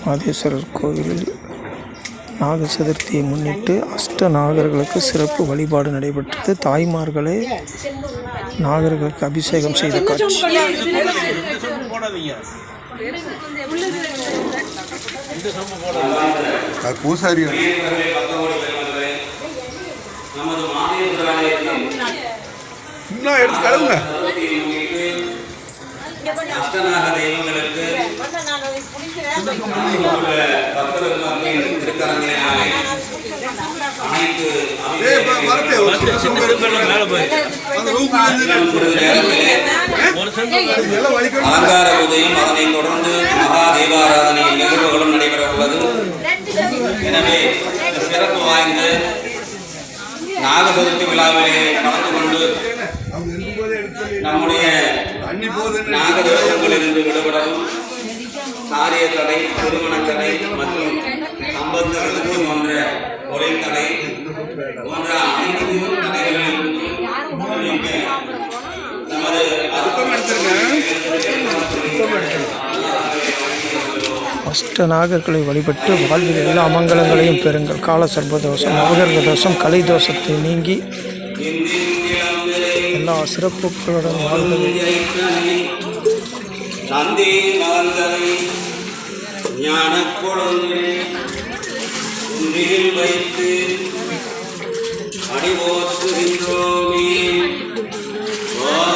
மாதேஸ்வரர் கோவிலில் நாக சதுர்த்தியை முன்னிட்டு அஷ்ட நாகர்களுக்கு சிறப்பு வழிபாடு நடைபெற்றது. தாய்மார்களே நாகர்களுக்கு அபிஷேகம் செய்த காட்சி. பூசாரி எடுத்து கழுவுங்க. அஷ்டநாக தெய்வங்களுக்கு அலங்கார பூஜையும் அதனை தொடர்ந்து மகா தீபாராதனை நிகழ்வுகளும் நடைபெற உள்ளது. எனவே சிறப்பு வாய்ந்த நாக சதுர்த்தி விழாவிலே கலந்து கொண்டு நம்முடைய நாகதோஷங்களிலிருந்து விடுபடவும் காரிய தடை, திருமண தடை மற்றும் சம்பந்தங்களுக்கு போன்ற கொலை தடை போன்ற அனைத்து தடைகளிலிருந்து நமது அஷ்ட நாகர்களை வழிபட்டு வாழ்வில் எல்லா அமங்கலங்களையும் பெறுங்கள். கால சர்பதோஷம், நவகர்க தோஷம், கலை தோஷத்தை நீங்கி எல்லா சிறப்புகளுடன் வாழ்வது. நந்தி மகந்தனை ஞான